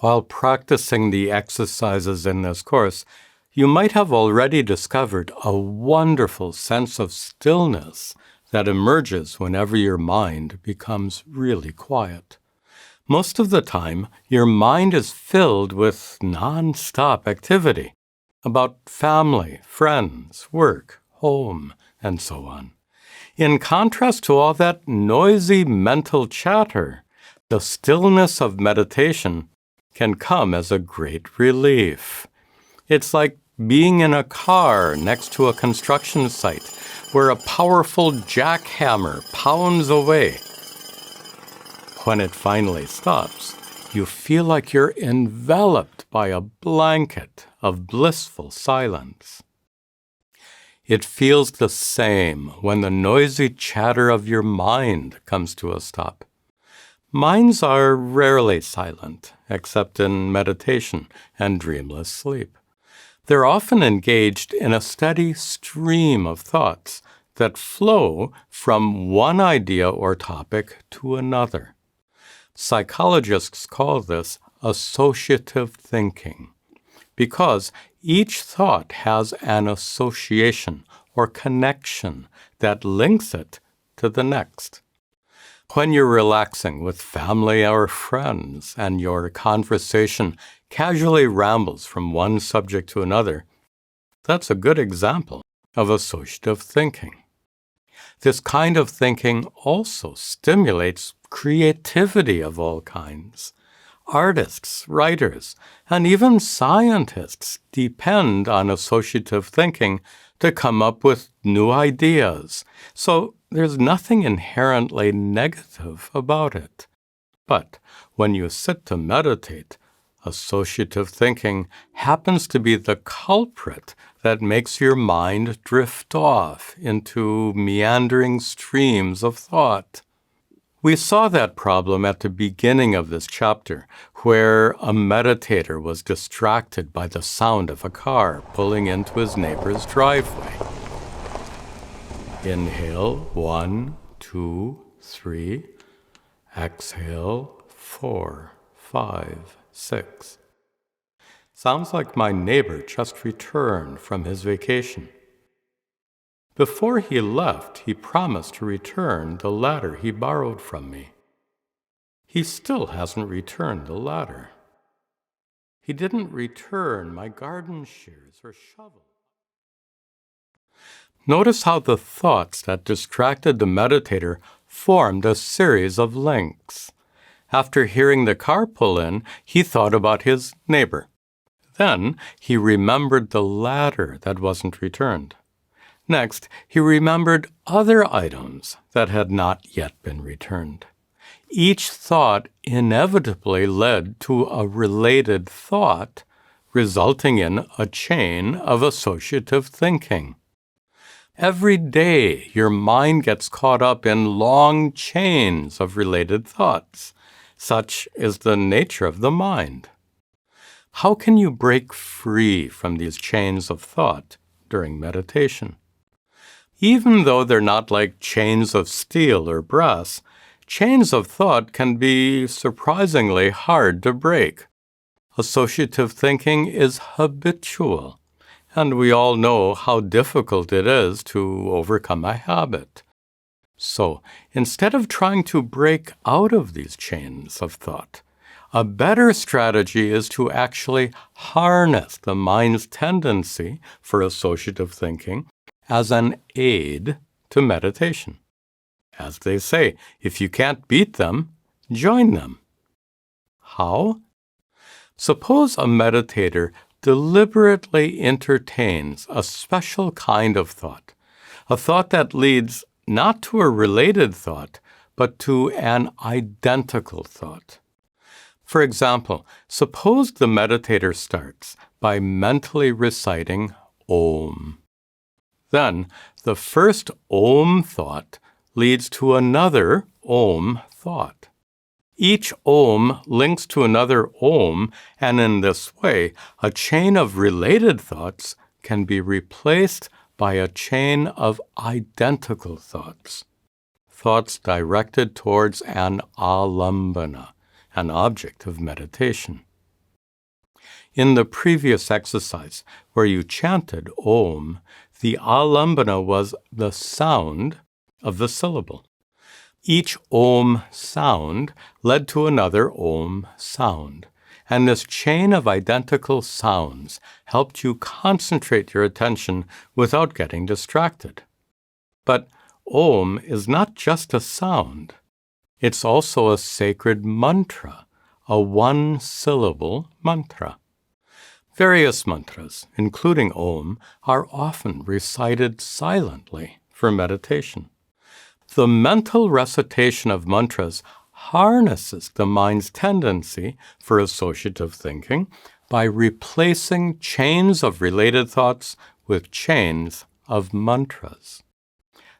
While practicing the exercises in this course, you might have already discovered a wonderful sense of stillness that emerges whenever your mind becomes really quiet. Most of the time, your mind is filled with non-stop activity about family, friends, work, home, and so on. In contrast to all that noisy mental chatter, the stillness of meditation can come as a great relief. It's like being in a car next to a construction site where a powerful jackhammer pounds away. When it finally stops, you feel like you're enveloped by a blanket of blissful silence. It feels the same when the noisy chatter of your mind comes to a stop. Minds are rarely silent, except in meditation and dreamless sleep. They're often engaged in a steady stream of thoughts that flow from one idea or topic to another. Psychologists call this associative thinking, because each thought has an association or connection that links it to the next. When you're relaxing with family or friends and your conversation casually rambles from one subject to another, that's a good example of associative thinking. This kind of thinking also stimulates creativity of all kinds. Artists, writers, and even scientists depend on associative thinking to come up with new ideas. So there's nothing inherently negative about it. But when you sit to meditate, associative thinking happens to be the culprit that makes your mind drift off into meandering streams of thought. We saw that problem at the beginning of this chapter, where a meditator was distracted by the sound of a car pulling into his neighbor's driveway. Inhale, 1, 2, 3. Exhale, 4, 5, 6. Sounds like my neighbor just returned from his vacation. Before he left, he promised to return the ladder he borrowed from me. He still hasn't returned the ladder. He didn't return my garden shears or shovel. Notice how the thoughts that distracted the meditator formed a series of links. After hearing the car pull in, he thought about his neighbor. Then he remembered the ladder that wasn't returned. Next, he remembered other items that had not yet been returned. Each thought inevitably led to a related thought, resulting in a chain of associative thinking. Every day, your mind gets caught up in long chains of related thoughts. Such is the nature of the mind. How can you break free from these chains of thought during meditation? Even though they're not like chains of steel or brass, chains of thought can be surprisingly hard to break. Associative thinking is habitual, and we all know how difficult it is to overcome a habit. So, instead of trying to break out of these chains of thought, a better strategy is to actually harness the mind's tendency for associative thinking as an aid to meditation. As they say, if you can't beat them, join them. How? Suppose a meditator deliberately entertains a special kind of thought, a thought that leads not to a related thought, but to an identical thought. For example, suppose the meditator starts by mentally reciting Om. Then, the first Om thought leads to another Om thought. Each Om links to another Om, and in this way, a chain of related thoughts can be replaced by a chain of identical thoughts. Thoughts directed towards an alambana, an object of meditation. In the previous exercise, where you chanted Om, the alambana was the sound of the syllable. Each Om sound led to another Om sound, and this chain of identical sounds helped you concentrate your attention without getting distracted. But Om is not just a sound. It's also a sacred mantra, a one-syllable mantra. Various mantras, including Om, are often recited silently for meditation. The mental recitation of mantras harnesses the mind's tendency for associative thinking by replacing chains of related thoughts with chains of mantras.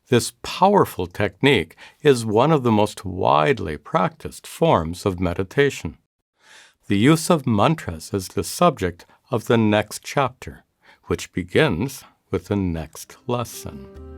This powerful technique is one of the most widely practiced forms of meditation. The use of mantras is the subject of the next chapter, which begins with the next lesson.